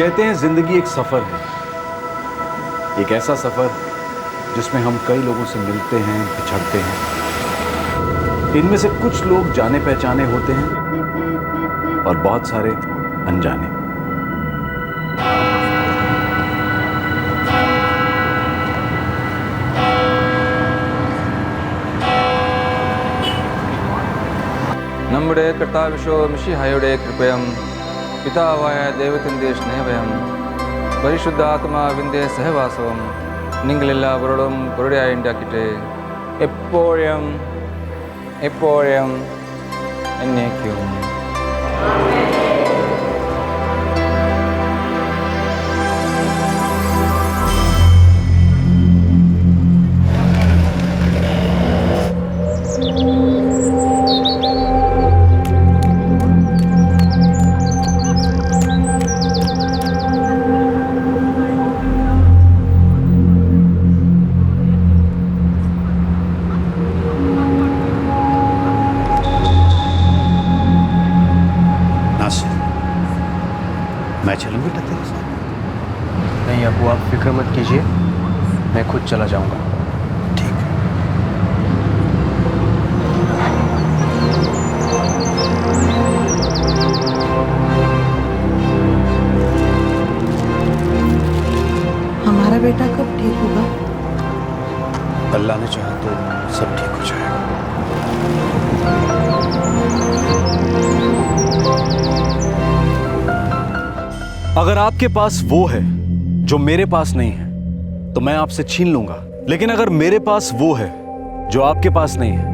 कहते हैं जिंदगी एक सफर है, एक ऐसा सफर जिसमें हम कई लोगों से मिलते हैं, बिछड़ते हैं। इनमें से कुछ लोग जाने पहचाने होते हैं और बहुत सारे अनजाने। നമ്മുടെ കർത്താവിശോ മിശിഹായുടെ കൃപയും പിതാവായ ദൈവത്തിൻ്റെ സ്നേഹവും പരിശുദ്ധാത്മാവിൻ്റെ സഹവാസവും നിങ്ങളെല്ലാവരോടും കൂടെയായി ഉണ്ടാക്കിയിട്ട് എപ്പോഴും എപ്പോഴും എന്നേക്കും. मैं चलूं बेटा तेरे साथ? नहीं अबू, आप फिक्र मत कीजिए, मैं खुद चला जाऊंगा. ठीक है. हमारा बेटा कब ठीक होगा? अल्लाह ने चाहा तो सब ठीक हो जाएगा. अगर आपके पास वो है जो मेरे पास नहीं है तो मैं आपसे छीन लूंगा, लेकिन अगर मेरे पास वो है जो आपके पास नहीं है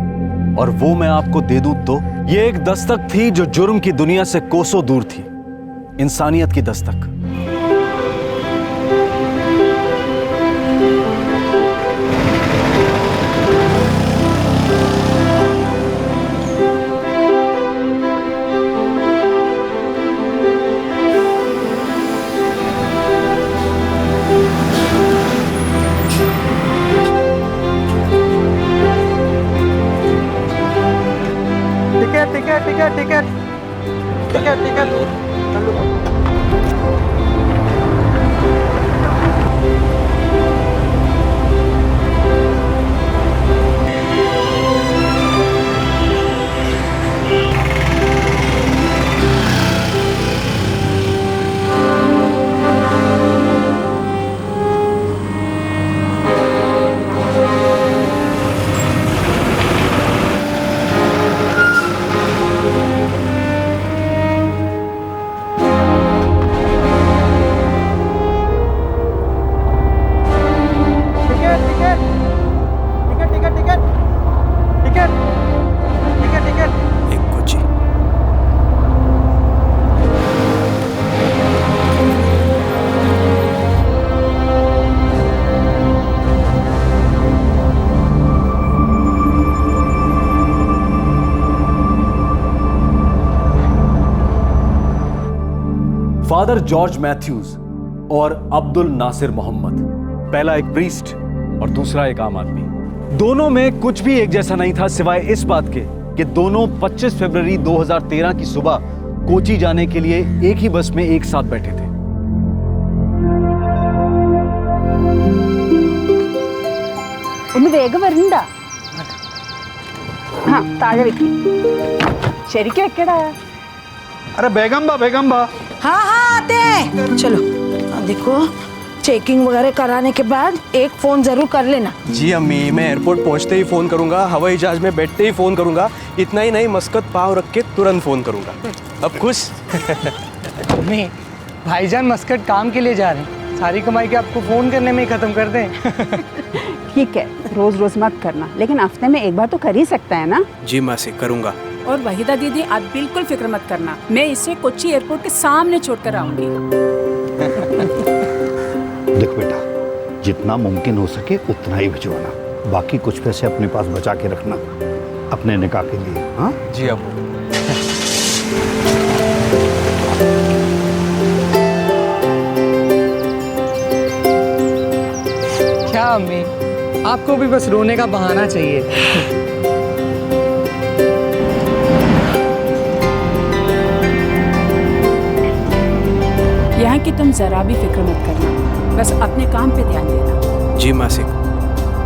और वो मैं आपको दे दूं तो ये एक दस्तक थी जो जुर्म की दुनिया से कोसों दूर थी, इंसानियत की दस्तक. टिकट. एक कोची. फादर जॉर्ज मैथ्यूज और अब्दुल नासिर मोहम्मद, पहला एक प्रीस्ट और दूसरा एक आम आदमी. दोनों में कुछ भी एक जैसा नहीं था सिवाय इस बात के कि दोनों 25 फरवरी 2013 की सुबह कोची जाने के लिए एक ही बस में एक साथ बैठे थे. ഒന്ന് വേഗം വരണ്ട. हाँ താഴെ വെക്ക്. ശരിക്കും വെക്കടാ. अरे बेगम बा. हाँ हाँ आते हैं. चलो देखो, चेकिंग वगैरह कराने के बाद एक फोन जरूर कर लेना. जी अम्मी, मैं एयरपोर्ट पहुंचते ही फोन करूंगा, हवाई जहाज में बैठते ही फोन करूंगा. इतना ही नहीं, मस्कत पाव रख के तुरंत फोन करूंगा. अब खुश? नहीं, भाईजान मस्कट काम के लिए जा रहे हैं, सारी कमाई के आपको फोन करने में ही खत्म कर दें. ठीक है, रोज रोज मत करना, लेकिन हफ्ते में एक बार तो कर ही सकता है ना. जी मासी, करूंगा. और वहीदा दीदी, आप बिल्कुल फिक्र मत करना, मैं इसे कोच्चि एयरपोर्ट के सामने छोड़कर आऊंगी. देख बेटा, जितना मुमकिन हो सके उतना ही भिजवाना, बाकी कुछ पैसे अपने पास बचा के रखना अपने निकाह के लिए. हाँ जी अबू. क्या अम्मी, आपको भी बस रोने का बहाना चाहिए. यहाँ बाकी तुम जरा भी फिक्र मत करना, बस अपने काम पे ध्यान देना। जी मासी।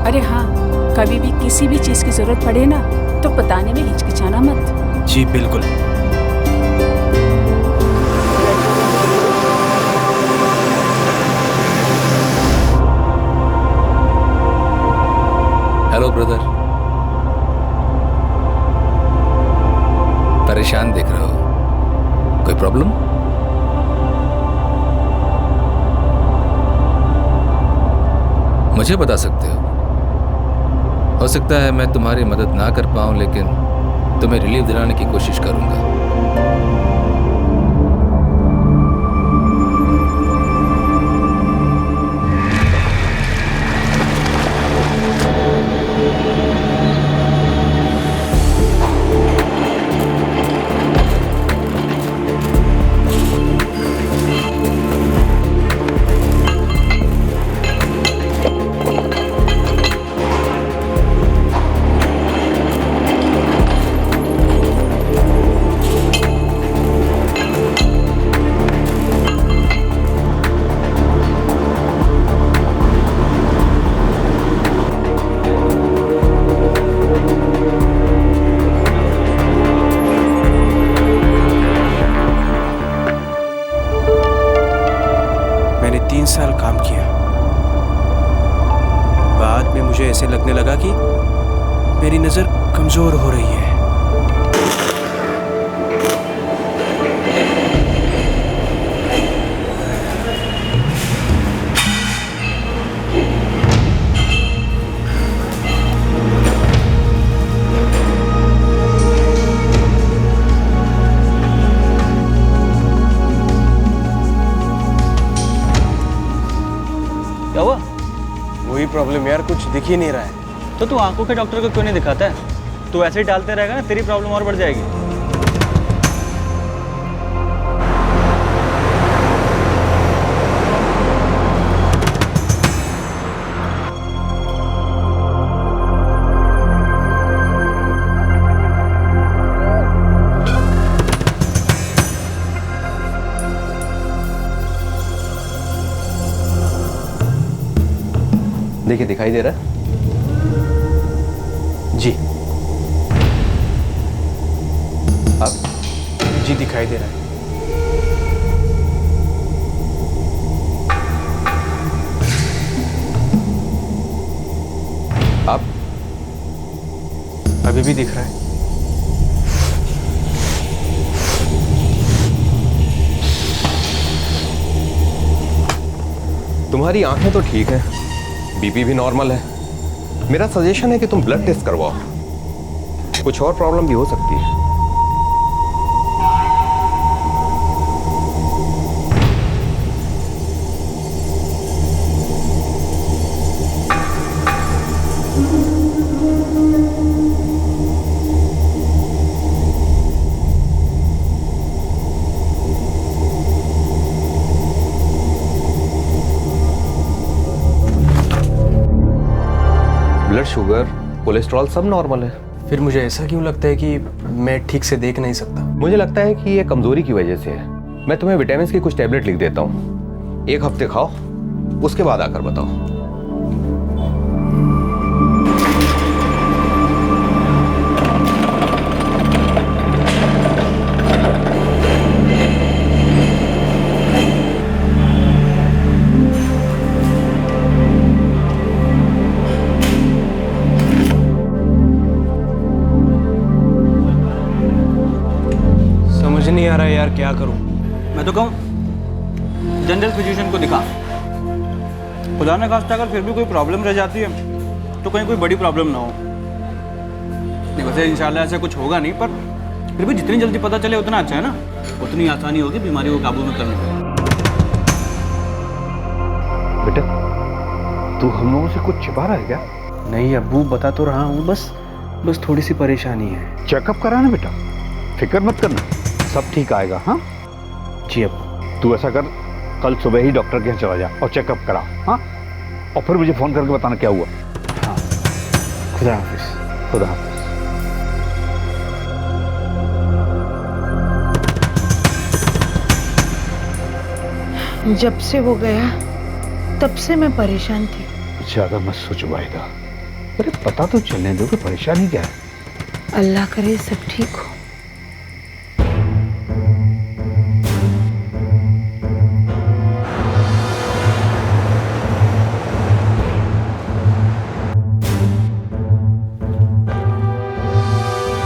अरे हाँ, कभी भी किसी भी चीज़ की जरूरत पड़े ना तो बताने में हिचकिचाना मत। जी बिल्कुल। हेलो ब्रदर, परेशान दिख रहे हो, कोई प्रॉब्लम? मुझे बता सकते हो सकता है मैं तुम्हारी मदद ना कर पाऊं, लेकिन तुम्हें रिलीफ दिलाने की कोशिश करूंगा। मैंने 3 साल काम किया, बाद में मुझे ऐसे लगने लगा कि मेरी नज़र कमज़ोर हो रही है। क्या हुआ? वही प्रॉब्लम यार, कुछ दिख ही नहीं रहा है। तो तू आंखों के डॉक्टर को क्यों नहीं दिखाता है? तू ऐसे ही टालते रहेगा ना, तेरी प्रॉब्लम और बढ़ जाएगी। देखिए, दिखाई दे रहा है? जी। अब जी दिखाई दे रहा है। अब अभी भी दिख रहा है। तुम्हारी आंखें तो ठीक है, बीपी भी नॉर्मल है। मेरा सजेशन है कि तुम ब्लड टेस्ट करवाओ, कुछ और प्रॉब्लम भी हो सकती है। ब्लड शुगर, कोलेस्ट्रॉल सब नॉर्मल है। फिर मुझे ऐसा क्यों लगता है कि मैं ठीक से देख नहीं सकता? मुझे लगता है कि ये कमजोरी की वजह से है। मैं तुम्हें विटामिन की कुछ टैबलेट लिख देता हूँ, 1 हफ्ते खाओ, उसके बाद आकर बताओ। नहीं आ रहा है यार, क्या करूं? मैं तो कहूँ जनरल फिजिशियन को दिखा। खुदा न खास्ता अगर फिर भी कोई प्रॉब्लम रह जाती है तो कहीं कोई बड़ी प्रॉब्लम ना हो। नहीं, वैसे इंशाल्लाह ऐसा कुछ होगा नहीं, पर फिर भी जितनी जल्दी पता चले उतना अच्छा है ना, उतनी आसानी होगी बीमारी को काबू में करने में। बेटा, तू हम लोगों से कुछ छिपा रहा है क्या? नहीं अब्बू, बता तो रहा हूँ, बस थोड़ी सी परेशानी है। चेकअप कराना बेटा, फिक्र मत करना, सब ठीक आएगा। हाँ जी अब्बू। तू ऐसा कर, कल सुबह ही डॉक्टर के यहाँ चला जा और चेकअप करा। हाँ, और फिर मुझे फोन करके बताना क्या हुआ। हाँ, खुदा हाफिज। खुदा हाफिज। जब से वो गया तब से मैं परेशान थी। ज्यादा मत सोचो वाहिदा, अरे पता तो चलने दो कि परेशानी क्या है। अल्लाह करे सब ठीक हो।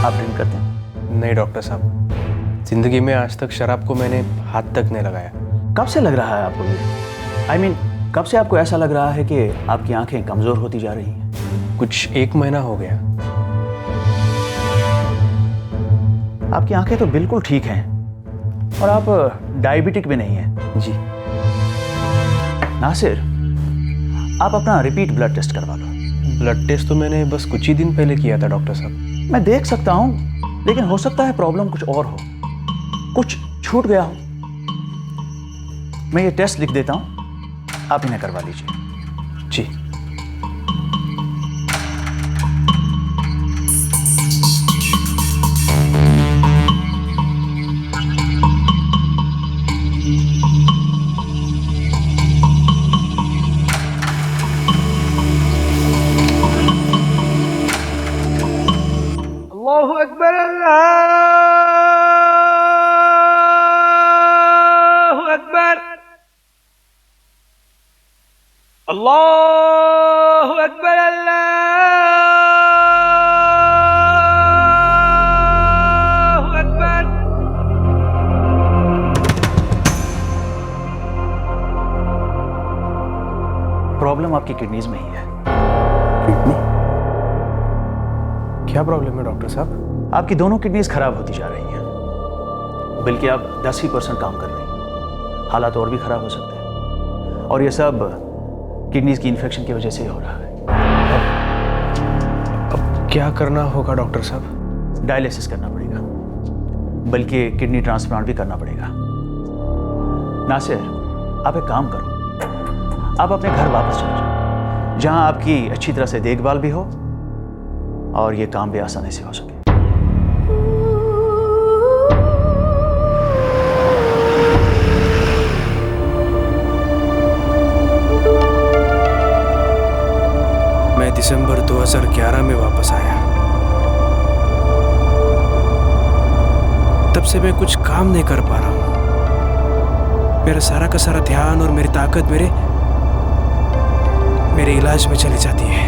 आप ड्रिंक करते हैं? नहीं डॉक्टर साहब, जिंदगी में आज तक शराब को मैंने हाथ तक नहीं लगाया। कब से लग रहा है आपको ये? I mean, कब से आपको ऐसा लग रहा है कि आपकी आंखें कमज़ोर होती जा रही हैं? कुछ 1 महीना हो गया। आपकी आंखें तो बिल्कुल ठीक हैं और आप डायबिटिक भी नहीं हैं। जी। नासिर, आप अपना रिपीट ब्लड टेस्ट करवा लो। ब्लड टेस्ट तो मैंने बस कुछ ही दिन पहले किया था डॉक्टर साहब। मैं देख सकता हूँ, लेकिन हो सकता है प्रॉब्लम कुछ और हो, कुछ छूट गया हो। मैं ये टेस्ट लिख देता हूँ, आप इन्हें करवा लीजिए। जी। अल्लाहु अकबर, अल्लाहु अकबर, अल्लाहु अकबर, अल्लाहु अकबर। प्रॉब्लम आपकी किडनीज में ही है। किडनी? क्या प्रॉब्लम है डॉक्टर साहब? आपकी दोनों किडनीज खराब होती जा रही हैं, बल्कि आप 10 ही % काम कर रही हैं। हालात और भी खराब हो सकते हैं, और ये सब किडनीज की इन्फेक्शन की वजह से ही हो रहा है। अब क्या करना होगा डॉक्टर साहब? डायलिसिस करना पड़ेगा, बल्कि किडनी ट्रांसप्लांट भी करना पड़ेगा। नासिर, आप एक काम करो, आप अपने घर वापस चले जाओ, जहां आपकी अच्छी तरह से देखभाल भी हो और ये काम भी आसानी से हो सके। मैं दिसंबर 2011 में वापस आया। तब से मैं कुछ काम नहीं कर पा रहा हूं। मेरा सारा का सारा ध्यान और मेरी ताकत मेरे इलाज में चली जाती है।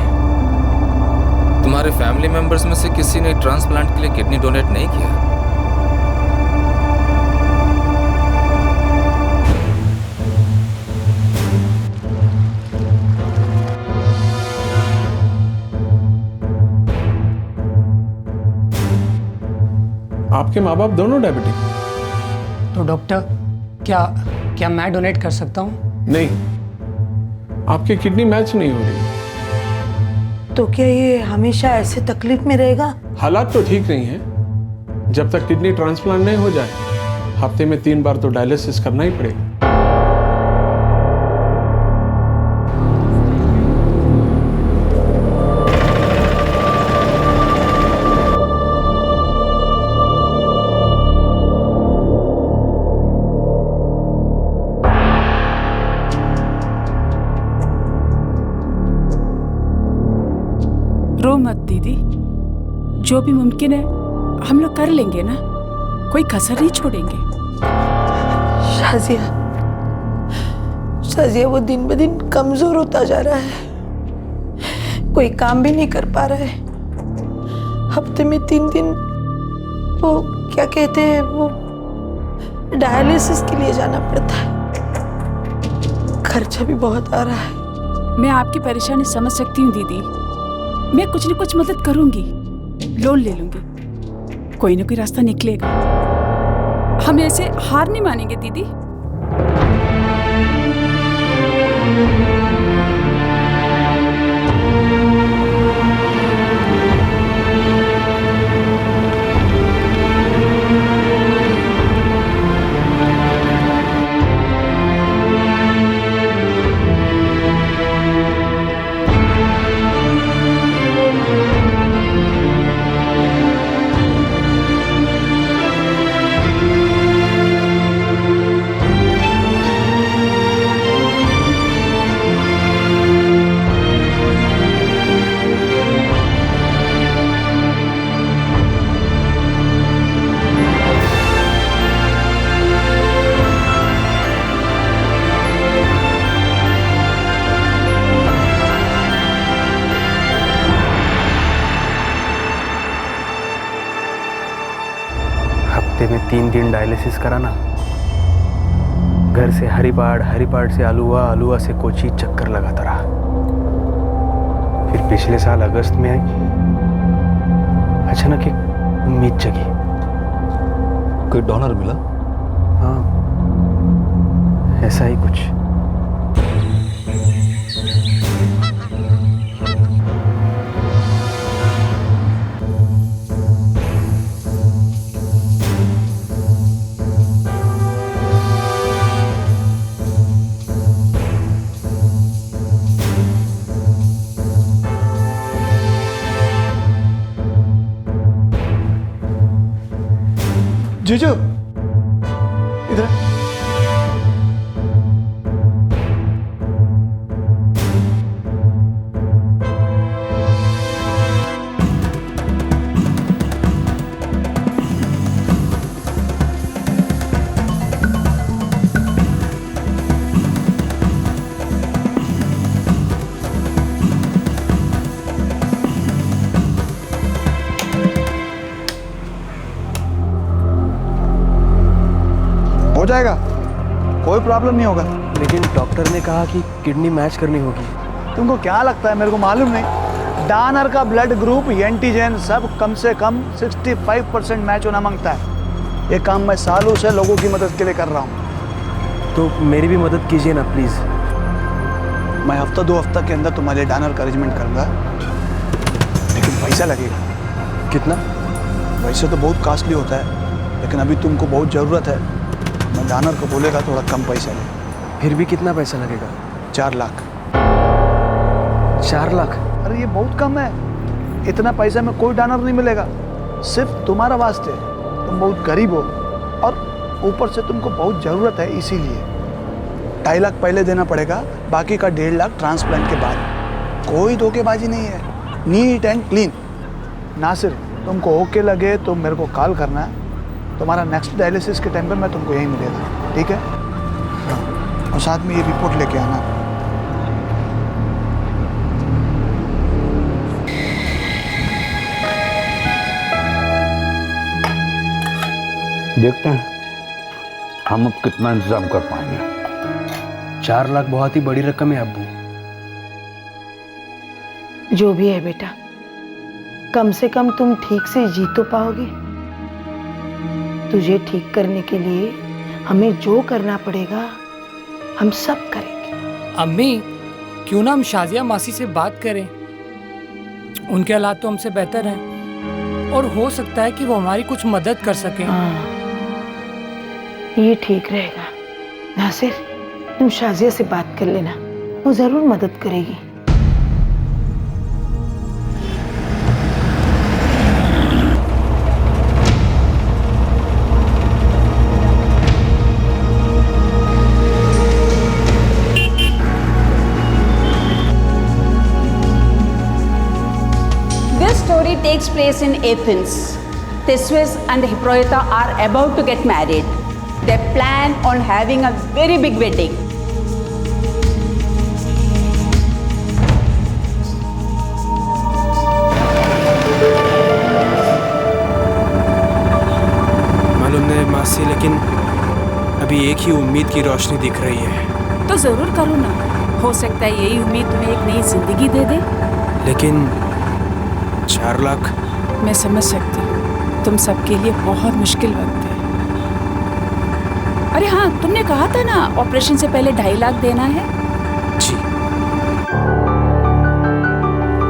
तुम्हारे फैमिली मेंबर्स में से किसी ने ट्रांसप्लांट के लिए किडनी डोनेट नहीं किया? आपके माँ बाप दोनों डायबिटिक? तो डॉक्टर, क्या मैं डोनेट कर सकता हूँ? नहीं, आपकी किडनी मैच नहीं हो रही। तो क्या ये हमेशा ऐसे तकलीफ में रहेगा? हालात तो ठीक नहीं है। जब तक किडनी ट्रांसप्लांट नहीं हो जाए, हफ्ते में 3 बार तो डायलिसिस करना ही पड़ेगा। रो मत दीदी, जो भी मुमकिन है हम लोग कर लेंगे ना, कोई कसर नहीं छोड़ेंगे। शाजिया वो दिन ब दिन कमजोर होता जा रहा है, कोई काम भी नहीं कर पा रहा है। हफ्ते में 3 दिन वो क्या कहते हैं, वो डायलिसिस के लिए जाना पड़ता है। खर्चा भी बहुत आ रहा है। मैं आपकी परेशानी समझ सकती हूँ दीदी, मैं कुछ न कुछ मदद करूंगी, लोन ले लूंगी, कोई ना कोई रास्ता निकलेगा। हम ऐसे हार नहीं मानेंगे दीदी। 3 दिन डायलिसिस कराना, घर से हरिपाड़ से आलुआ से कोची चक्कर लगाता रहा। फिर पिछले साल अगस्त में अचानक एक उम्मीद जगी। कोई डोनर मिला? हाँ, ऐसा ही कुछ। जीजू इधर। हो जाएगा, कोई प्रॉब्लम नहीं होगा। लेकिन डॉक्टर ने कहा कि किडनी मैच करनी होगी। तुमको क्या लगता है मेरे को मालूम नहीं? डोनर का ब्लड ग्रुप, एंटीजन सब कम से कम 65% मैच होना मांगता है। ये काम मैं सालों से लोगों की मदद के लिए कर रहा हूँ। तो मेरी भी मदद कीजिए ना प्लीज़। मैं हफ्ता 2 हफ्ता के अंदर तुम्हारे डोनर का अरेंजमेंट करूँगा, लेकिन पैसा लगेगा। कितना? वैसे तो बहुत कॉस्टली होता है, लेकिन अभी तुमको बहुत ज़रूरत है। मैं डोनर को बोलेगा थोड़ा कम पैसा ले। फिर भी कितना पैसा लगेगा? 4 लाख। 4 लाख? अरे ये बहुत कम है। इतना पैसा में कोई डोनर नहीं मिलेगा, सिर्फ तुम्हारा वास्ते। तुम बहुत गरीब हो और ऊपर से तुमको बहुत ज़रूरत है, इसीलिए 2.5 लाख पहले देना पड़ेगा, बाकी का 1.5 लाख ट्रांसप्लांट के बाद। कोई धोखेबाजी नहीं है, नीट एंड क्लीन। नासिर, तुमको ओके लगे तो मेरे को कॉल करना है। तुम्हारा नेक्स्ट डायलिसिस के टाइम पर मैं तुमको यहीं मिलेगा, ठीक है? हाँ, और साथ में ये रिपोर्ट लेके आना। देखते हैं हम अब कितना इंतजाम कर पाएंगे। 4 लाख बहुत ही बड़ी रकम है अब्बू। जो भी है बेटा, कम से कम तुम ठीक से जी तो पाओगे। तुझे ठीक करने के लिए हमें जो करना पड़ेगा हम सब करेंगे। अम्मी, क्यों ना हम शाजिया मासी से बात करें? उनके हालात तो हमसे बेहतर हैं और हो सकता है कि वो हमारी कुछ मदद कर सकें। हाँ, ये ठीक रहेगा। नासिर, तुम शाजिया से बात कर लेना, वो जरूर मदद करेगी। This story takes place in Athens. Theseus and Hippolyta are about to get married. They plan on having a very big wedding. मालूम नहीं मासी, लेकिन अभी एक ही उम्मीद की रोशनी दिख रही है। तो जरूर करो ना, हो सकता है यही उम्मीद तुम्हें एक नई जिंदगी दे दे। लेकिन 4 लाख? मैं समझ सकती हूँ, तुम सबके लिए बहुत मुश्किल वक्त है। अरे हाँ, तुमने कहा था ना ऑपरेशन से पहले 2.5 लाख देना है। जी।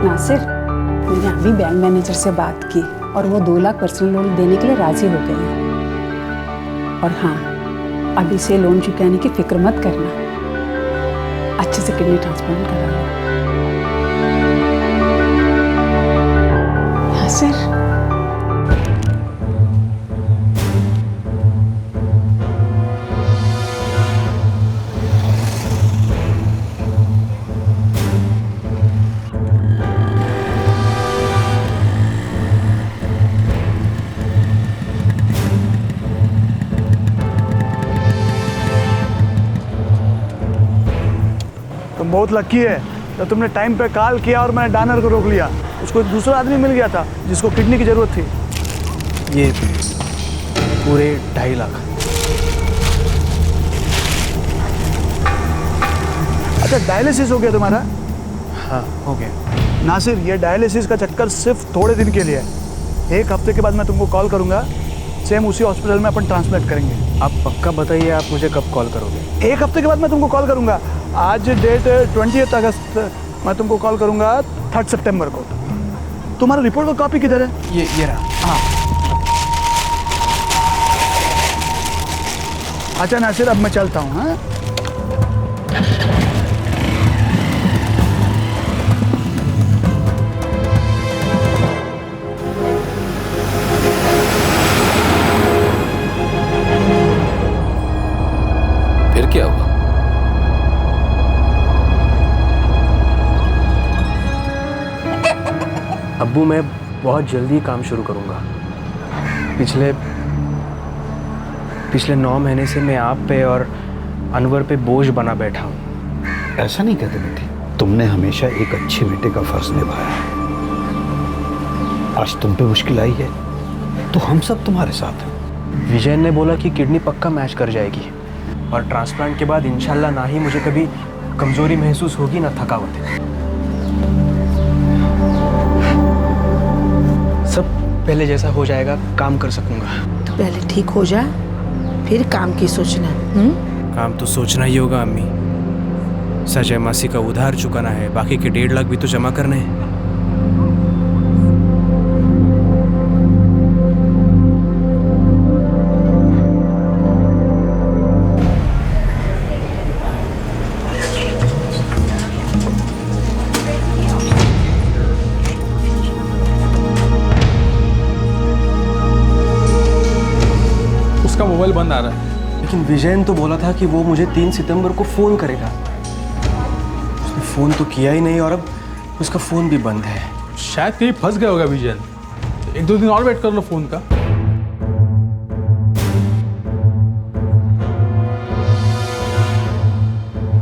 नासिर, मैंने अभी बैंक मैनेजर से बात की और वो 2 लाख पर्सनल लोन देने के लिए राजी हो गए हैं। और हाँ, अभी से लोन चुकाने की फिक्र मत करना, अच्छे से किडनी ट्रांसप्लांट करा लो। नासिर, तुम बहुत लकी है तो तुमने टाइम पे कॉल किया और मैंने डोनर को रोक लिया। उसको एक दूसरा आदमी मिल गया था जिसको किडनी की जरूरत थी। ये पूरे 2.5 लाख। अच्छा, डायलिसिस हो गया तुम्हारा? हाँ हो गया। नासिर, ये डायलिसिस का चक्कर सिर्फ थोड़े दिन के लिए है। 1 हफ्ते के बाद मैं तुमको कॉल करूंगा, सेम उसी हॉस्पिटल में अपन ट्रांसप्लांट करेंगे। आप पक्का बताइए आप मुझे कब कॉल करोगे? 1 हफ्ते के बाद मैं तुमको कॉल करूंगा। आज डेट 20 अगस्त, मैं तुमको कॉल करूंगा 3 सितंबर को। तुम्हारा रिपोर्ट का कॉपी किधर है? ये रहा। हाँ। अच्छा नासिर, अब मैं चलता हूँ। हाँ, फिर क्या हुआ? अब्बू, मैं बहुत जल्दी काम शुरू करूंगा। पिछले 9 महीने से मैं आप पे और अनवर पे बोझ बना बैठा हूँ। ऐसा नहीं कहते बेटे, तुमने हमेशा एक अच्छे बेटे का फर्ज निभाया है। आज तुम पे मुश्किल आई है तो हम सब तुम्हारे साथ हैं। विजय ने बोला कि किडनी पक्का मैच कर जाएगी और ट्रांसप्लांट के बाद इंशाल्लाह ना ही मुझे कभी कमजोरी महसूस होगी ना थकावट। सब पहले जैसा हो जाएगा, काम कर सकूंगा। तो पहले ठीक हो जा, फिर काम की सोचना। काम तो सोचना ही होगा अम्मी। संजय मासी का उधार चुकाना है, बाकी के 1.5 लाख भी तो जमा करने हैं। उसका मोबाइल बंद आ रहा है। लेकिन विजयन तो बोला था कि वो मुझे 3 सितंबर को फ़ोन करेगा। उसने फ़ोन तो किया ही नहीं और अब उसका फ़ोन भी बंद है। शायद कहीं फंस गया होगा विजयन। 1-2 दिन और वेट कर लो फोन का।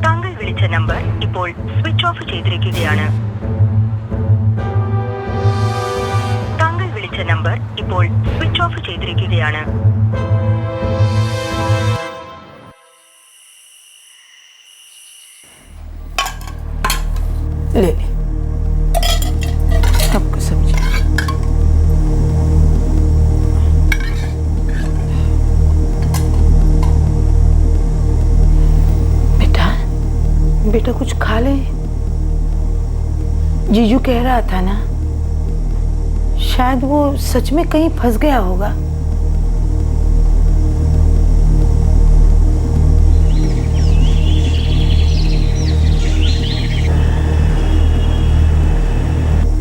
താങ്കൾ വിളിച്ച നമ്പർ ഇപ്പോൾ സ്വിച്ച് ഓഫ് ചെയ്തിരിക്കുകയാണ്. താങ്കൾ വിളിച്ച നമ്പർ ഇപ്പോൾ സ്വിച്ച് ഓഫ് ചെയ്തിരിക്കുകയാണ്. ले सबको सब्जी। बेटा बेटा कुछ खा ले। जीजू कह रहा था ना, शायद वो सच में कहीं फंस गया होगा।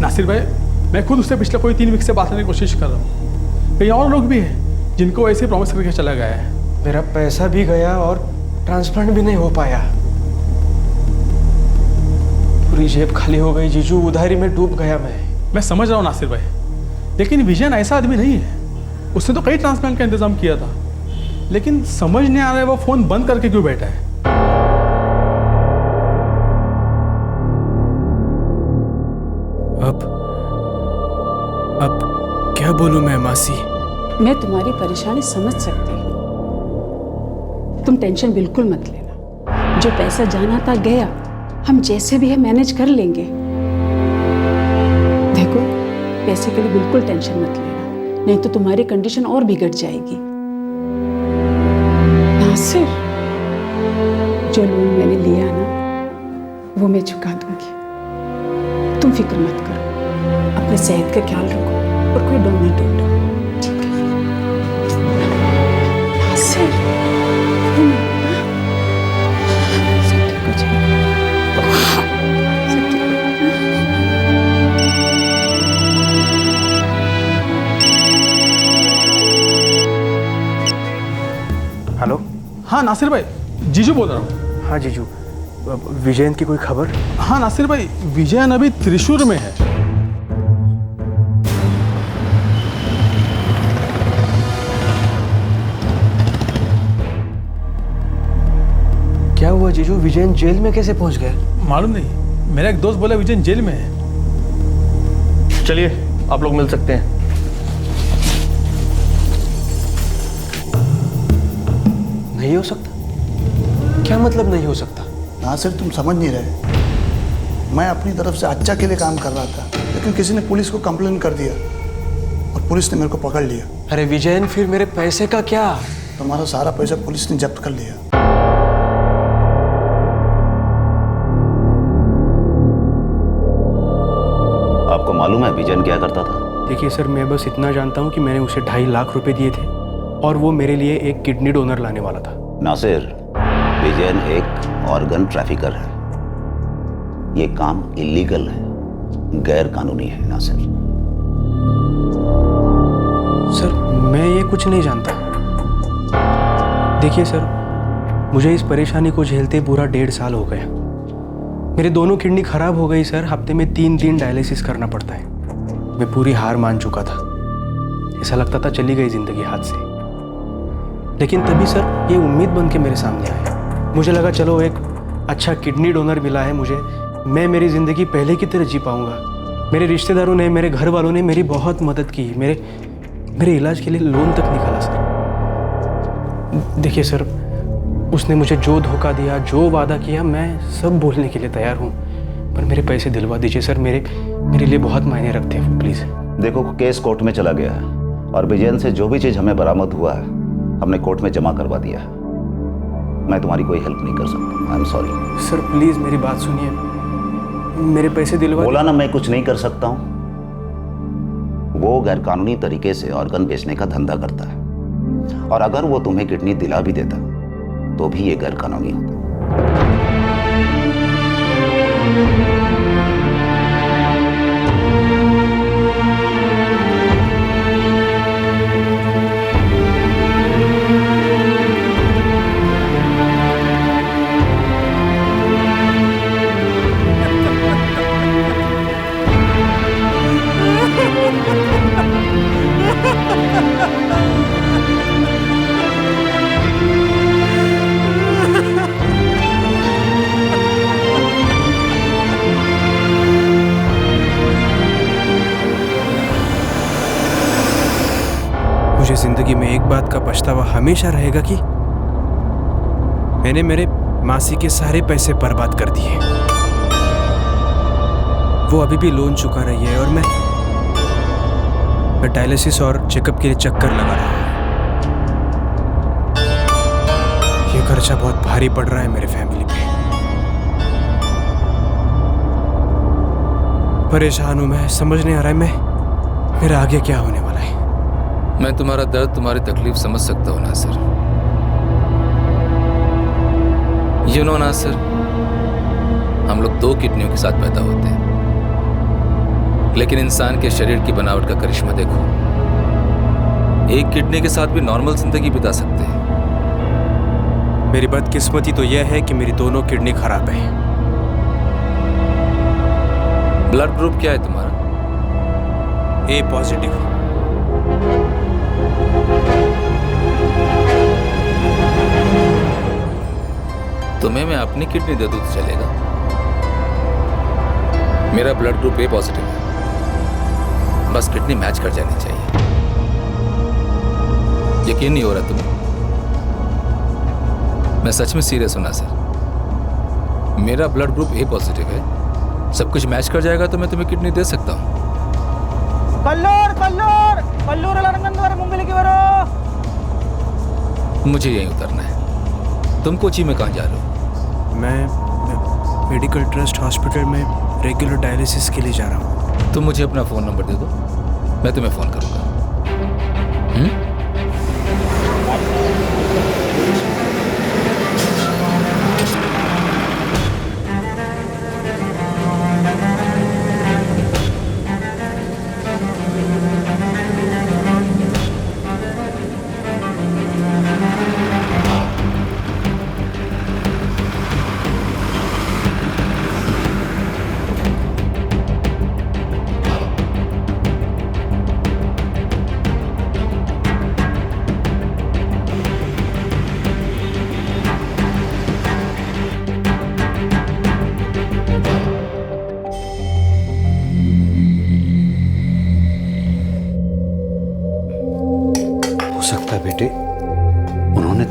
नासिर भाई, मैं खुद उससे पिछले कोई 3 वीक से बात करने की कोशिश कर रहा हूँ। कई और लोग भी हैं जिनको ऐसे प्रॉमिस करके चला गया है। मेरा पैसा भी गया और ट्रांसप्लांट भी नहीं हो पाया। पूरी जेब खाली हो गई जीजू, उधारी में डूब गया मैं समझ रहा हूँ नासिर भाई, लेकिन विजयन ऐसा आदमी नहीं है। उसने तो कई ट्रांसप्लांट का इंतजाम किया था, लेकिन समझ नहीं आ रहा है वो फ़ोन बंद करके क्यों बैठा है। अब क्या बोलूं मैं मासी? मैं तुम्हारी परेशानी समझ सकती हूँ। तुम टेंशन बिल्कुल मत लेना। जो पैसा जाना था गया, हम जैसे भी है मैनेज कर लेंगे। देखो, पैसे के लिए बिल्कुल टेंशन मत लेना, नहीं तो तुम्हारी कंडीशन और बिगड़ जाएगी। नासिर, जो लोन मैंने लिया ना, वो मैं चुका दूंगी। तुम फिक्र मत करो, अपने सेहत का ख्याल रखो और कोई डर नहीं ढूंढो, ठीक है? नासिर, सब ठीक हो जाएगा। सब ठीक हो जाएगा। हेलो। हाँ नासिर भाई, जीजू बोल रहा हूँ। हाँ जीजू, विजयन की कोई खबर? हाँ नासिर भाई, विजयन अभी त्रिशूर में है। क्या हुआ जीजू, विजयन जेल में कैसे पहुंच गया? मालूम नहीं, मेरा एक दोस्त बोला विजयन जेल में है। चलिए, आप लोग मिल सकते हैं। नहीं हो सकता? क्या मतलब नहीं हो सकता? नासिर, तुम समझ नहीं रहे। मैं अपनी तरफ से अच्छा के लिए काम कर रहा था, लेकिन किसी ने पुलिस को कंप्लेन कर दिया और पुलिस ने मेरे को पकड़ लिया। अरे विजयन, फिर मेरे पैसे का क्या? तुम्हारा सारा पैसा पुलिस ने जब्त कर लिया। आपको मालूम है विजयन क्या करता था? देखिए सर, मैं बस इतना जानता हूँ कि मैंने उसे 2.5 लाख रुपए दिए थे और वो मेरे लिए एक किडनी डोनर लाने वाला था। नासिर, विजयन एक ऑर्गन ट्रैफिकर है। ये काम इलीगल है, गैर कानूनी है नासिर। सर, मैं ये कुछ नहीं जानता। देखिए सर, मुझे इस परेशानी को झेलते पूरा 1.5 साल हो गया। मेरे दोनों किडनी खराब हो गई सर। हफ्ते में 3 दिन डायलिसिस करना पड़ता है। मैं पूरी हार मान चुका था। ऐसा लगता था चली गई जिंदगी हाथ से। लेकिन तभी सर ये उम्मीद बन के मेरे सामने आया। मुझे लगा चलो एक अच्छा किडनी डोनर मिला है मुझे, मैं मेरी ज़िंदगी पहले की तरह जी पाऊंगा। मेरे रिश्तेदारों ने, मेरे घर वालों ने मेरी बहुत मदद की। मेरे इलाज के लिए लोन तक निकाला सर। देखिए सर, उसने मुझे जो धोखा दिया, जो वादा किया, मैं सब बोलने के लिए तैयार हूँ, पर मेरे पैसे दिलवा दीजिए सर। मेरे लिए बहुत मायने रखते हैं वो, प्लीज़। देखो, केस कोर्ट में चला गया है और विजयन से जो भी चीज़ हमें बरामद हुआ है हमने कोर्ट में जमा करवा दिया है। मैं तुम्हारी कोई हेल्प नहीं कर सकता। I am sorry. Sir please मेरी बात सुनिए, मेरे पैसे दिलवा। बोला ना, मैं कुछ नहीं कर सकता हूँ। वो गैरकानूनी तरीके से ऑर्गन बेचने का धंधा करता है और अगर वो तुम्हें किडनी दिला भी देता तो भी ये गैरकानूनी होता। मुझे जिंदगी में एक बात का पछतावा हमेशा रहेगा कि मैंने मेरे मासी के सारे पैसे बर्बाद कर दिए। वो अभी भी लोन चुका रही है और मैं डायलिसिस और चेकअप के लिए चक्कर लगा रहा हूँ। ये खर्चा बहुत भारी पड़ रहा है मेरे फैमिली पे। परेशान हूँ मैं, समझ नहीं आ रहा है मेरा आगे क्या होने वाला है। मैं तुम्हारा दर्द, तुम्हारी तकलीफ समझ सकता हूँ नासिर। यू नो नासिर, हम लोग 2 किडनियों के साथ पैदा होते हैं, लेकिन इंसान के शरीर की बनावट का करिश्मा देखो। एक किडनी के साथ भी नॉर्मल जिंदगी बिता सकते हैं। मेरी बदकिस्मती तो यह है कि मेरी दोनों किडनी खराब है। ब्लड ग्रुप क्या है तुम्हारा? ए पॉजिटिव। तुम्हें मैं अपनी किडनी दे दूं तो चलेगा। मेरा ब्लड ग्रुप ए पॉजिटिव है, बस किडनी मैच कर जानी चाहिए। यकीन नहीं हो रहा तुम्हें? मैं सच में सीरियस हूं नासिर। मेरा ब्लड ग्रुप ए पॉजिटिव है, सब कुछ मैच कर जाएगा तो मैं तुम्हें किडनी दे सकता हूं। मुझे यहीं उतरना है। तुम कोची में कहाँ जा रहे हो? मैं मेडिकल ट्रस्ट हॉस्पिटल में रेगुलर डायलिसिस के लिए जा रहा हूँ। तुम मुझे अपना फ़ोन नंबर दे दो, मैं तुम्हें फ़ोन करूँगा।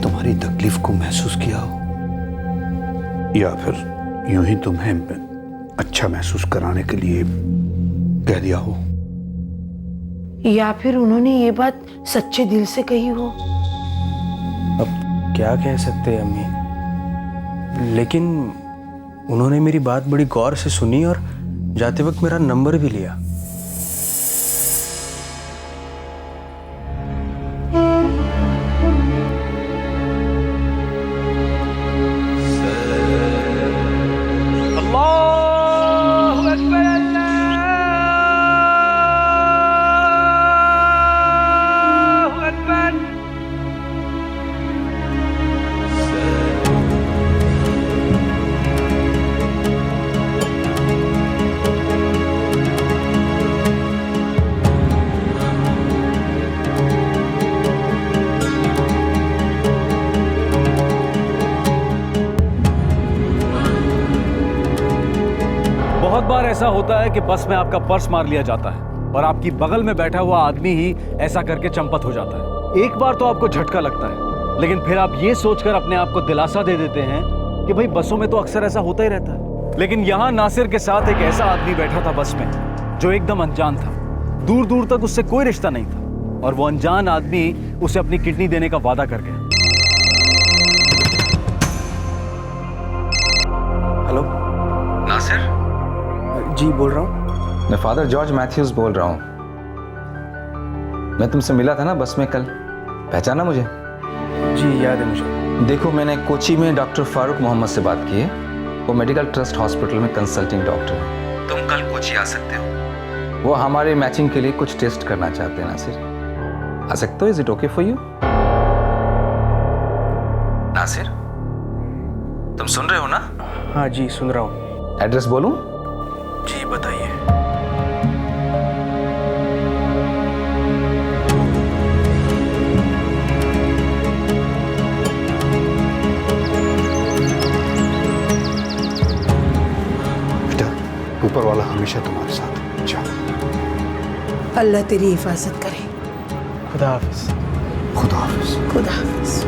तुम्हारी तकलीफ को महसूस किया हो, या फिर यूं ही तुम्हें अच्छा महसूस कराने के लिए कह दिया हो, या फिर उन्होंने ये बात सच्चे दिल से कही हो। अब क्या कह सकते हैं अम्मी, लेकिन उन्होंने मेरी बात बड़ी गौर से सुनी और जाते वक्त मेरा नंबर भी लिया। बहुत बार ऐसा होता है कि बस में आपका पर्स मार लिया जाता है और आपकी बगल में बैठा हुआ आदमी ही ऐसा करके चंपत हो जाता है। एक बार तो आपको झटका लगता है, लेकिन फिर आप ये सोचकर अपने आप को दिलासा दे देते हैं कि भाई बसों में तो अक्सर ऐसा होता ही रहता है। लेकिन यहाँ नासिर के साथ एक ऐसा आदमी बैठा था बस में जो एकदम अनजान था, दूर दूर तक उससे कोई रिश्ता नहीं था, और वो अनजान आदमी उसे अपनी किडनी देने का वादा कर गया। हेलो नासिर, जी बोल रहा हूँ। मैं फादर जॉर्ज मैथ्यूज बोल रहा हूँ। मैं तुमसे मिला था ना बस में कल, पहचाना मुझे? जी याद है मुझे। देखो, मैंने कोची में डॉक्टर फारूक मोहम्मद से बात की है। वो मेडिकल ट्रस्ट हॉस्पिटल में कंसल्टिंग डॉक्टर है। तुम कल कोची आ सकते हो। वो हमारे मैचिंग के लिए कुछ टेस्ट करना चाहते हैं नासिर। आ सकते हो? Is it okay for you? Nasir, तुम सुन रहे हो ना? हाँ जी सुन रहा हूँ। एड्रेस बोलूं? जी बताइए। बेटा, ऊपर वाला हमेशा तुम्हारे साथ। जाओ। अल्लाह तेरी हिफाजत करे। खुदा हाफिज। खुदा हाफिज। खुदा हाफिज।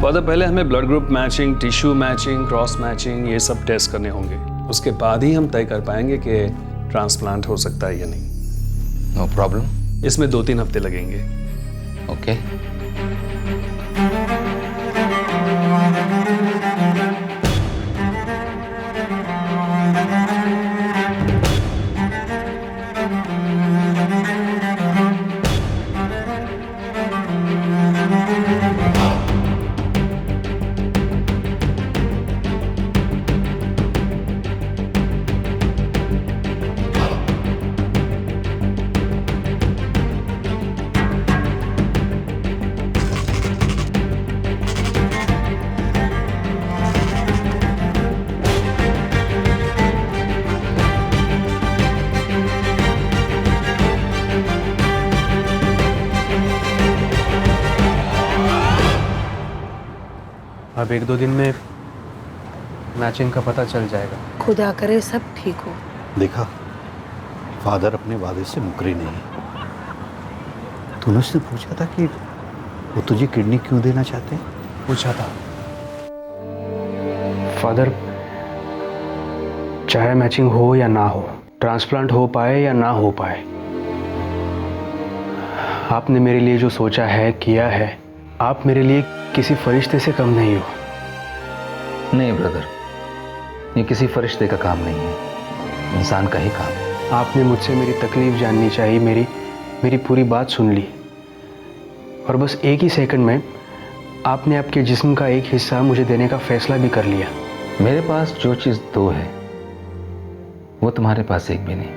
फादर, पहले हमें blood group matching, tissue matching, cross matching, ये सब टेस्ट करने होंगे। उसके बाद ही हम तय कर पाएंगे कि ट्रांसप्लांट हो सकता है या नहीं। No problem. इसमें 2-3 हफ्ते लगेंगे। ओके। अब 1-2 दिन में मैचिंग का पता चल जाएगा। खुदा करे सब ठीक हो। देखा, फादर अपने वादे से मुकरे नहीं। तूने उससे पूछा था कि वो तुझे किडनी क्यों देना चाहते हैं? पूछा था। फादर, चाहे मैचिंग हो या ना हो, ट्रांसप्लांट हो पाए या ना हो पाए, आपने मेरे लिए जो सोचा है, किया है, आप मेरे लिए किसी फरिश्ते से कम नहीं हो। नहीं ब्रदर, ये किसी फरिश्ते का काम नहीं है, इंसान का ही काम है। आपने मुझसे मेरी तकलीफ जाननी चाहिए, मेरी पूरी बात सुन ली, और बस एक ही सेकंड में आपने आपके जिस्म का एक हिस्सा मुझे देने का फैसला भी कर लिया। मेरे पास जो चीज़ 2 है वो तुम्हारे पास एक भी नहीं।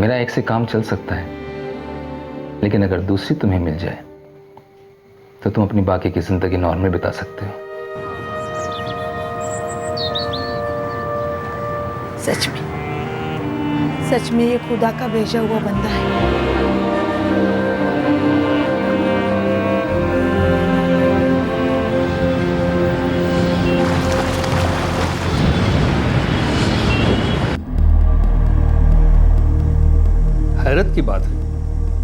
मेरा एक से काम चल सकता है, लेकिन अगर दूसरी तुम्हें मिल जाए तो तुम अपनी बाकी की जिंदगी नॉर्मल बिता सकते हो। सच में ये खुदा का भेजा हुआ बंदा है। हैरत की बात है,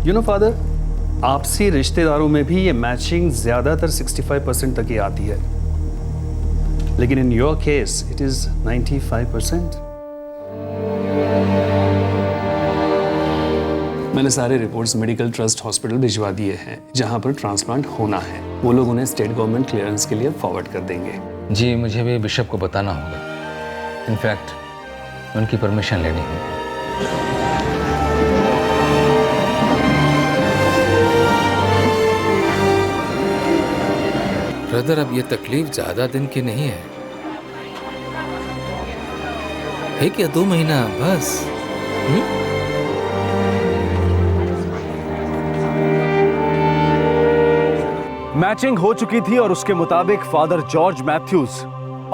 यू नो फादर, आपसी रिश्तेदारों में भी ये मैचिंग ज्यादातर 65% तक ही आती है, लेकिन in your case it is 95%। मैंने सारे रिपोर्ट्स मेडिकल ट्रस्ट हॉस्पिटल भिजवा दिए हैं जहां पर ट्रांसप्लांट होना है। वो लोग उन्हें स्टेट गवर्नमेंट क्लियरेंस के लिए फॉरवर्ड कर देंगे। जी, मुझे भी बिशप को बताना होगा। इनफैक्ट उनकी परमिशन लेनी होगी। ब्रदर, अब ये तकलीफ ज्यादा दिन की नहीं है, 1 या 2 महीना बस। मैचिंग हो चुकी थी और उसके मुताबिक father George Matthews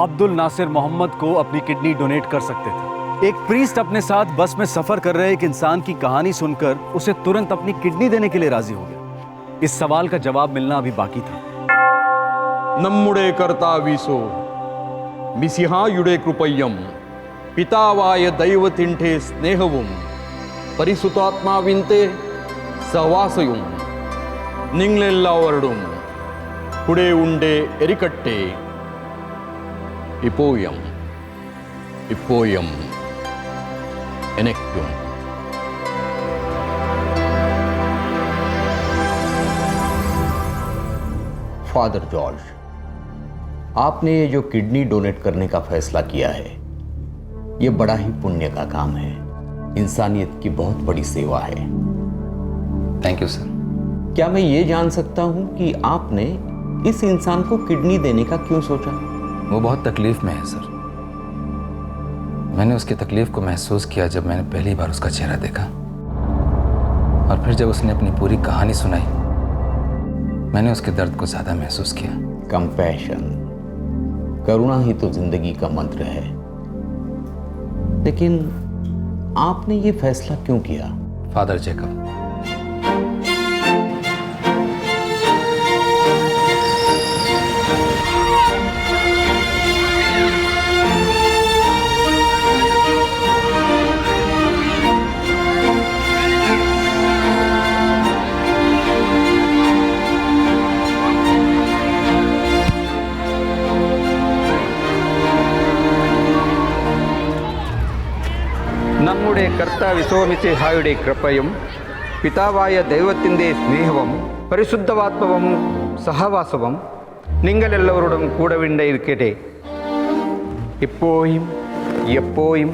Abdul Nasir Mohammad को अपनी किडनी डोनेट कर सकते थे। एक प्रीस्ट अपने साथ बस में सफर कर रहे एक इंसान की कहानी सुनकर उसे तुरंत अपनी किडनी देने के लिए राजी हो गया। इस सवाल का जवाब मिलना अभी बाकी था। नम्मुडे कर्तावीसो मिसिहायुडे कृपय्यम पितावाय दैवतिंठे स्नेहवुम परिसुतात्माविंते सहवासयुम निंग्लेल्लावरडुम कुडे उंडे एरिकट्टे इपोयम इपोयम एनेक्युम। फादर जॉर्ज, आपने ये जो किडनी डोनेट करने का फैसला किया है, ये बड़ा ही पुण्य का काम है, इंसानियत की बहुत बड़ी सेवा है। Thank you sir. क्या मैं ये जान सकता हूं कि आपने इस इंसान को किडनी देने का क्यों सोचा? वो बहुत तकलीफ में है सर। मैंने उसकी तकलीफ को महसूस किया जब मैंने पहली बार उसका चेहरा देखा, और फिर जब उसने अपनी पूरी कहानी सुनाई, मैंने उसके दर्द को ज्यादा महसूस किया। कंपैशन, करुणा ही तो जिंदगी का मंत्र है। लेकिन आपने ये फैसला क्यों किया? फादर जैकब, नम्मुडे कर्ताविसोमिसे हायुडे कृपयम पितावाय दैवतिंदे स्नेहवम परिशुद्धवात्मवम सहवासवम निंगलेल्लवरुडम कूडविंडे इरुक्केटे इप्पोयिम एप्पोयिम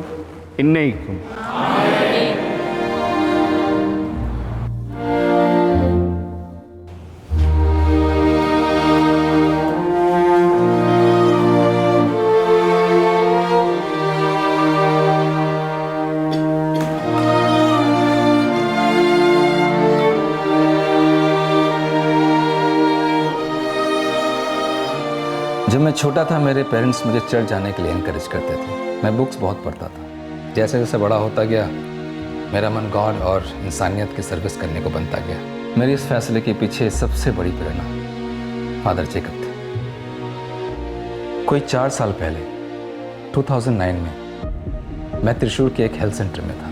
इन्नैक्कुम। जब मैं छोटा था मेरे पेरेंट्स मुझे चर्च जाने के लिए इनकरेज करते थे। मैं बुक्स बहुत पढ़ता था। जैसे जैसे बड़ा होता गया मेरा मन गॉड और इंसानियत की सर्विस करने को बनता गया। मेरे इस फैसले के पीछे सबसे बड़ी प्रेरणा फादर जैकब थे। कोई 4 साल पहले 2009 में मैं त्रिशूर के एक हेल्थ सेंटर में था।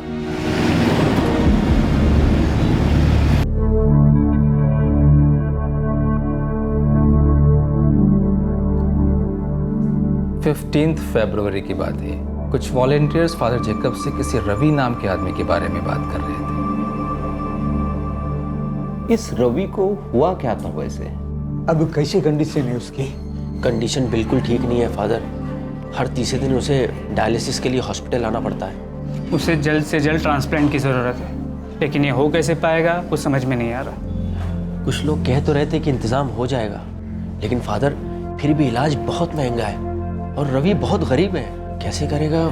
फरवरी की बात है। कुछ वॉलेंटियर्स फादर जैकब से किसी रवि नाम के आदमी के बारे में बात कर रहे थे। इस रवि को हुआ क्या था वैसे? अब कैसी कंडीशन है उसकी? कंडीशन बिल्कुल ठीक नहीं है फादर। हर तीसरे दिन उसे डायलिसिस के लिए हॉस्पिटल आना पड़ता है। उसे जल्द से जल्द ट्रांसप्लांट की ज़रूरत है, लेकिन ये हो कैसे पाएगा कुछ समझ में नहीं आ रहा। कुछ लोग कह तो रहे थे कि इंतज़ाम हो जाएगा, लेकिन फादर फिर भी इलाज बहुत महंगा है और रवि बहुत गरीब है, कैसे करेगा?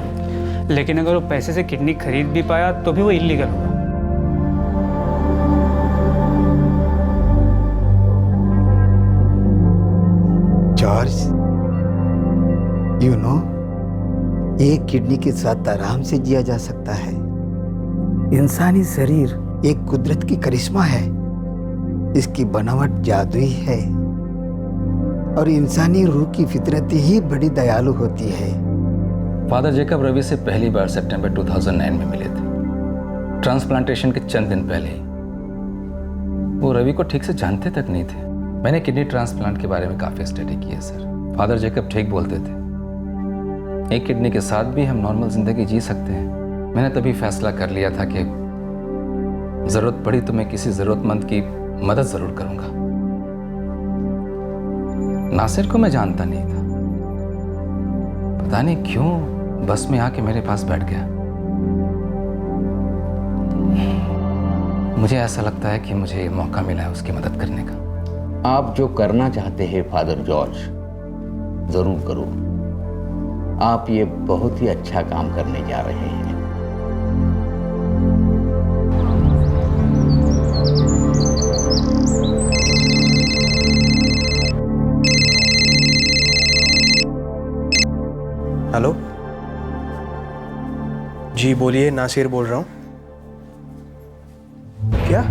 लेकिन अगर वो पैसे से किडनी खरीद भी पाया तो भी वो इलीगल होगा। जॉर्ज, you know, एक किडनी के साथ आराम से जिया जा सकता है। इंसानी शरीर एक कुदरत की करिश्मा है। इसकी बनावट जादुई है और इंसानी रूह की फितरत ही बड़ी दयालु होती है। फादर जेकब रवि से पहली बार सितंबर 2009 में मिले थे। ट्रांसप्लांटेशन के चंद दिन पहले ही। वो रवि को ठीक से जानते तक नहीं थे। मैंने किडनी ट्रांसप्लांट के बारे में काफ़ी स्टडी की है सर। फादर जेकब ठीक बोलते थे। एक किडनी के साथ भी हम नॉर्मल जिंदगी जी सकते हैं। मैंने तभी फैसला कर लिया था कि ज़रूरत पड़ी तो मैं किसी ज़रूरतमंद की मदद ज़रूर करूँगा। नासिर को मैं जानता नहीं था। पता नहीं क्यों बस में आके मेरे पास बैठ गया। मुझे ऐसा लगता है कि मुझे ये मौका मिला है उसकी मदद करने का। आप जो करना चाहते हैं फादर जॉर्ज, जरूर करो। आप ये बहुत ही अच्छा काम करने जा रहे हैं। हेलो जी, बोलिए। नासिर बोल रहा हूँ। क्या?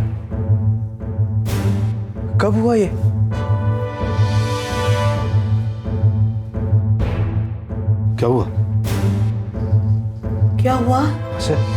कब हुआ ये? क्या हुआ? क्या हुआ? सर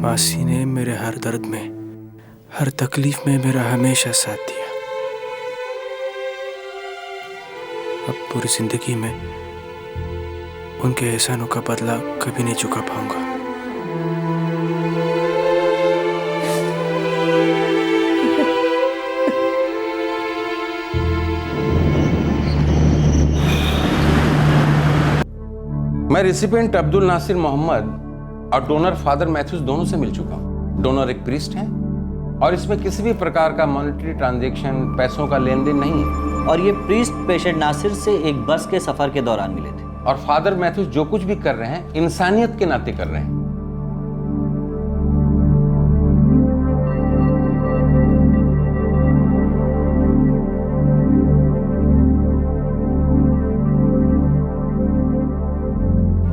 मासी ने मेरे हर दर्द में, हर तकलीफ में मेरा हमेशा साथ दिया। अब पूरी जिंदगी में उनके एहसानों का बदला कभी नहीं चुका पाऊंगा। मैं रिसिपिएंट अब्दुल नासिर मोहम्मद और डोनर फादर मैथ्यूज दोनों से मिल चुका हूं। डोनर एक प्रीस्ट हैं और इसमें किसी भी प्रकार का मॉनेटरी ट्रांजैक्शन, पैसों का लेन देन नहीं है। और ये प्रीस्ट पेशेंट नासिर से एक बस के सफर के दौरान मिले थे। और फादर मैथ्यूज जो कुछ भी कर रहे हैं इंसानियत के नाते कर रहे हैं।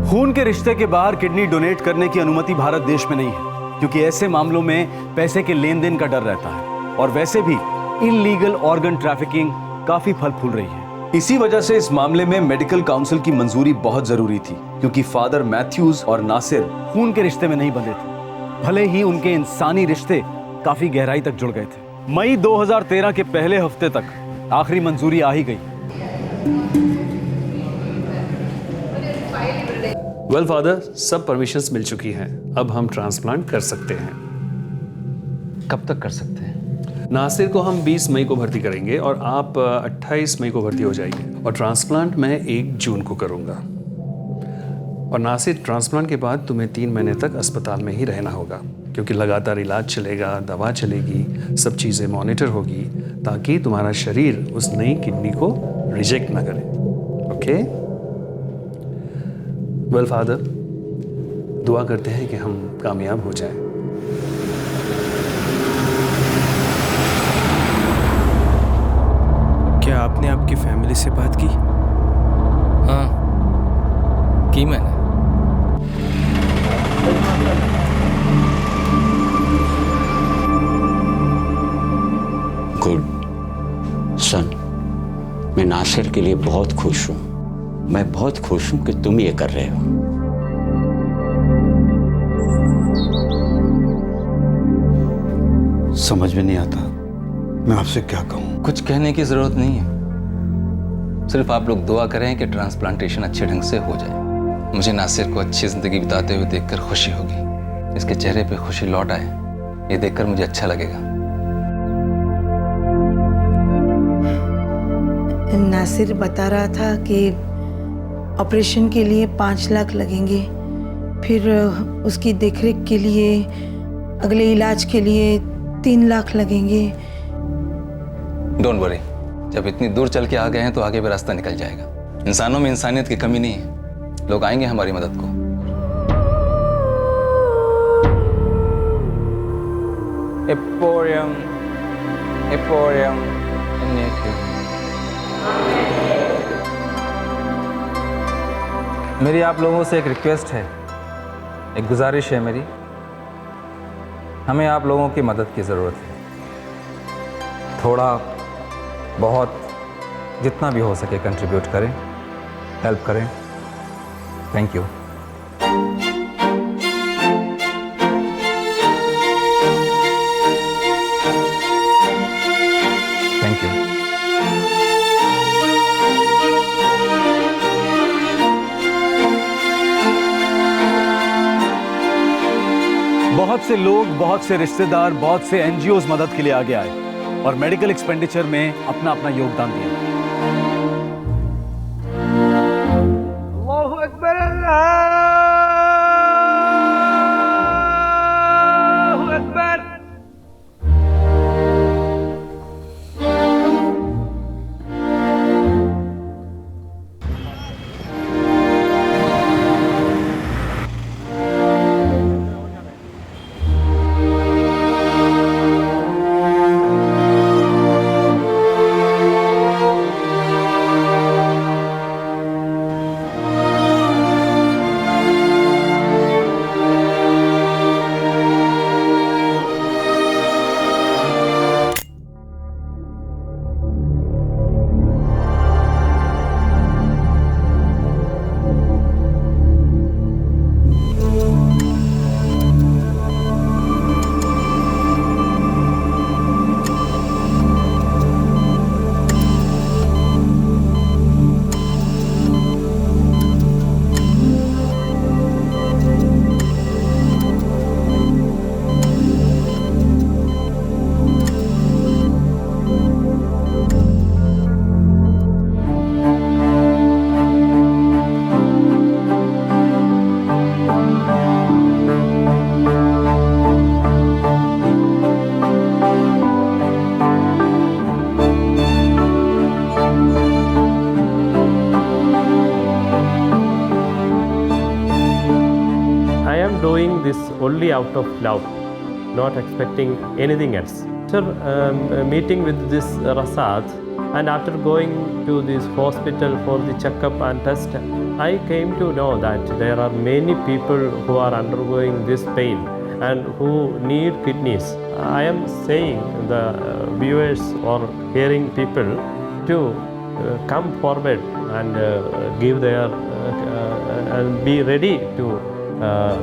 खून के रिश्ते के बाहर किडनी डोनेट करने की अनुमति भारत देश में नहीं है, क्योंकि ऐसे मामलों में पैसे के लेन देन का डर रहता है और वैसे भी इलीगल ऑर्गन ट्रैफिकिंग काफी फल फूल रही है। इसी वजह से इस मामले में मेडिकल काउंसिल की मंजूरी बहुत जरूरी थी, क्योंकि फादर मैथ्यूज और नासिर खून के रिश्ते में नहीं बंधे थे, भले ही उनके इंसानी रिश्ते काफी गहराई तक जुड़ गए थे। मई 2013 के पहले हफ्ते तक आखिरी मंजूरी आ ही गई। वेल फादर, सब परमिशंस मिल चुकी हैं। अब हम ट्रांसप्लांट कर सकते हैं। कब तक कर सकते हैं? नासिर को हम 20 मई को भर्ती करेंगे और आप 28 मई को भर्ती हो जाएंगे और ट्रांसप्लांट मैं 1 जून को करूंगा। और नासिर, ट्रांसप्लांट के बाद तुम्हें 3 महीने तक अस्पताल में ही रहना होगा, क्योंकि लगातार इलाज चलेगा, दवा चलेगी, सब चीज़ें मॉनिटर होगी, ताकि तुम्हारा शरीर उस नई किडनी को रिजेक्ट ना करे। ओके? वेल फादर, दुआ करते हैं कि हम कामयाब हो जाएं। क्या आपने आपकी फैमिली से बात की? हाँ, की मैंने। गुड सन, मैं नासिर नासिर के लिए बहुत खुश हूँ। मैं बहुत खुश हूँ कि तुम ये कर रहे हो। समझ में नहीं आता मैं आपसे क्या कहूँ। कुछ कहने की जरूरत नहीं है, सिर्फ आप लोग दुआ करें कि ट्रांसप्लांटेशन अच्छे ढंग से हो जाए। मुझे नासिर को अच्छी जिंदगी बिताते हुए देखकर खुशी होगी। इसके चेहरे पे खुशी लौट आए, ये देखकर मुझे अच्छा लगेगा। नासिर बता रहा था कि ऑपरेशन के लिए 5 लाख लगेंगे, फिर उसकी देखरेख के लिए, अगले इलाज के लिए 3 लाख लगेंगे। डोंट वरी, जब इतनी दूर चल के आ गए हैं तो आगे भी रास्ता निकल जाएगा। इंसानों में इंसानियत की कमी नहीं है, लोग आएंगे हमारी मदद को। എപ്പോഴും എന്നേക്കും मेरी आप लोगों से एक रिक्वेस्ट है, एक गुजारिश है मेरी। हमें आप लोगों की मदद की ज़रूरत है। थोड़ा बहुत जितना भी हो सके कंट्रीब्यूट करें, हेल्प करें। Thank you. Thank you. बहुत से लोग, बहुत से रिश्तेदार, बहुत से एनजीओज मदद के लिए आगे आए और मेडिकल एक्सपेंडिचर में अपना अपना योगदान दिया। अल्लाहु अकबर, अल्लाहु Akbar. Doing this only out of love, not expecting anything else. After meeting with this Rasat and after going to this hospital for the checkup and test, I came to know that there are many people who are undergoing this pain and who need kidneys. I am saying the viewers or hearing people to come forward and give their and be ready to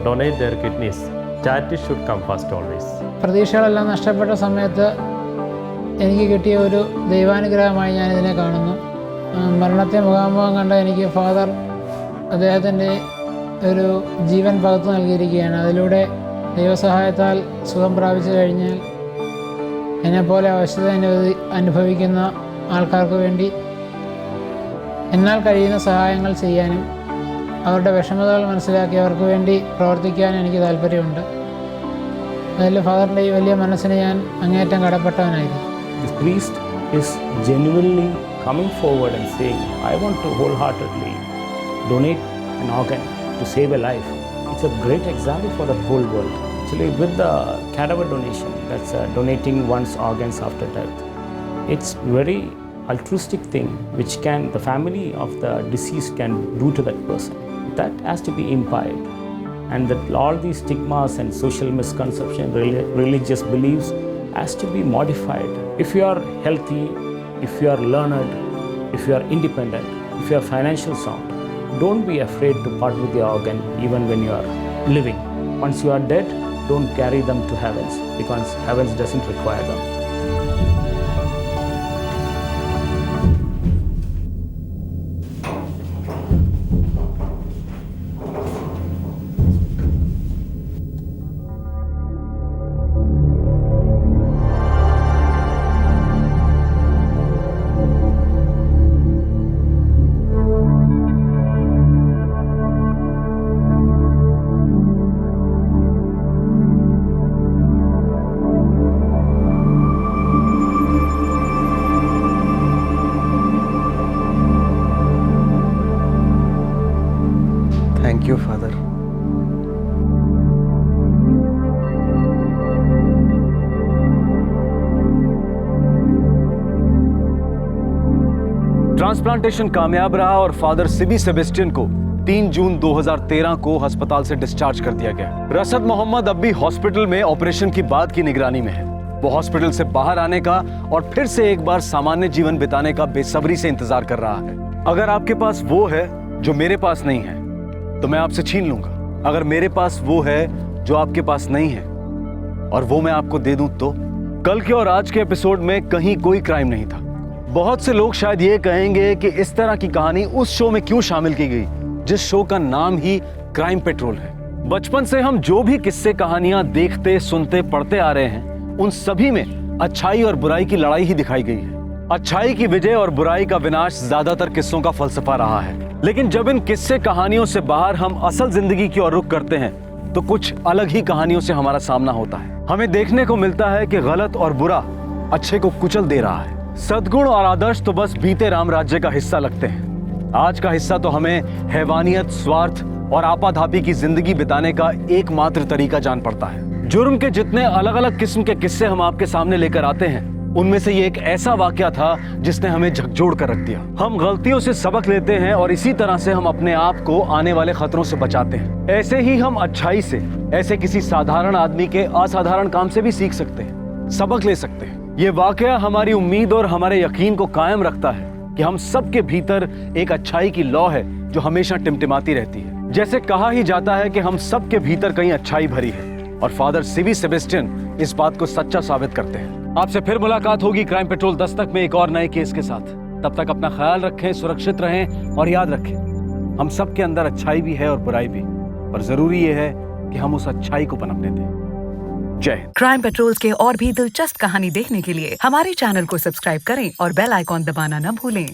donate their kidneys. Charity should come first always. പ്രതീക്ഷകളെല്ലാം നഷ്ടപ്പെട്ട സമയത്ത് എനിക്ക് കിട്ടിയ ഒരു ദൈവാനുഗ്രഹമായി ഞാനിതിനെ കാണുന്നു. മരണത്തെ മുഖാമുഖം കണ്ട എനിക്ക് ഫാദർ അദ്ദേഹത്തിൻ്റെ ഒരു ജീവൻ പകർന്നു നൽകിയിരിക്കുകയാണ്. അതിലൂടെ ദൈവസഹായത്താൽ സുഖം പ്രാപിച്ചു കഴിഞ്ഞാൽ എന്നെപ്പോലെ അവശത അനുഭവിക്കുന്ന ആൾക്കാർക്ക് വേണ്ടി എന്നാൽ കഴിയുന്ന സഹായങ്ങൾ ചെയ്യാനും അവരുടെ വിഷമതകൾ മനസ്സിലാക്കി അവർക്ക് വേണ്ടി പ്രവർത്തിക്കാൻ എനിക്ക് താല്പര്യമുണ്ട്. അതിൽ ഫാദറിൻ്റെ ഈ വലിയ മനസ്സിന് ഞാൻ അങ്ങേയറ്റം കടപ്പെട്ടവനായിരുന്നു. This priest is genuinely coming forward and saying, I want to wholeheartedly donate an organ to save a life. It's a great example for the whole world. Actually, with the cadaver donation, that's donating one's organs after death, it's very altruistic thing which the family of the deceased can do to that person. That has to be imbibed, and that all these stigmas and social misconceptions, religious beliefs has to be modified. If you are healthy, if you are learned, if you are independent, if you are financially sound, don't be afraid to part with your organ even when you are living. Once you are dead, don't carry them to heavens because heavens doesn't require them. Thank you father. Transplantation कामयाब रहा और father Sibi Sebastian को 3 जून 2013 को अस्पताल से discharge कर दिया गया। रसद मोहम्मद अब भी हॉस्पिटल में ऑपरेशन की बाद की निगरानी में है। वो हॉस्पिटल से बाहर आने का और फिर से एक बार सामान्य जीवन बिताने का बेसब्री से इंतजार कर रहा है। अगर आपके पास वो है जो मेरे पास नहीं है तो मैं आपसे छीन लूंगा। अगर मेरे पास वो है जो आपके पास नहीं है और वो मैं आपको दे दूं तो? कल के और आज के एपिसोड में कहीं कोई क्राइम नहीं था। बहुत से लोग शायद ये कहेंगे कि इस तरह की कहानी उस शो में क्यों शामिल की गई जिस शो का नाम ही क्राइम पेट्रोल है। बचपन से हम जो भी किस्से कहानियां देखते, सुनते, पढ़ते आ रहे हैं उन सभी में अच्छाई और बुराई की लड़ाई ही दिखाई गई है। अच्छाई की विजय और बुराई का विनाश ज्यादातर किस्सों का फलसफा रहा है। लेकिन जब इन किस्से कहानियों से बाहर हम असल जिंदगी की ओर रुख करते हैं तो कुछ अलग ही कहानियों से हमारा सामना होता है। हमें देखने को मिलता है कि गलत और बुरा अच्छे को कुचल दे रहा है। सद्गुण और आदर्श तो बस बीते राम राज्य का हिस्सा लगते हैं। आज का हिस्सा तो हमें हैवानियत, स्वार्थ और आपाधापी की जिंदगी बिताने का एकमात्र तरीका जान पड़ता है। जुर्म के जितने अलग अलग किस्म के किस्से हम आपके सामने लेकर आते हैं उनमें से ये एक ऐसा वाकया था जिसने हमें झकझोर कर रख दिया। हम गलतियों से सबक लेते हैं और इसी तरह से हम अपने आप को आने वाले खतरों से बचाते हैं। ऐसे ही हम अच्छाई से, ऐसे किसी साधारण आदमी के असाधारण काम से भी सीख सकते हैं, सबक ले सकते हैं। ये वाकया हमारी उम्मीद और हमारे यकीन को कायम रखता है कि हम सबके भीतर एक अच्छाई की लौ है जो हमेशा टिमटिमाती रहती है। जैसे कहा ही जाता है कि हम सबके भीतर कहीं अच्छाई भरी है और फादर सिबी सेबेस्टियन इस बात को सच्चा साबित करते हैं। आपसे फिर मुलाकात होगी क्राइम पेट्रोल दस्तक में एक और नए केस के साथ। तब तक अपना ख्याल रखें, सुरक्षित रहें और याद रखें हम सबके अंदर अच्छाई भी है और बुराई भी, पर जरूरी ये है कि हम उस अच्छाई को पनपने दें। जय हिंद। क्राइम पेट्रोल्स के और भी दिलचस्प कहानी देखने के लिए हमारे चैनल को सब्सक्राइब करें और बेल आइकॉन दबाना न भूलें।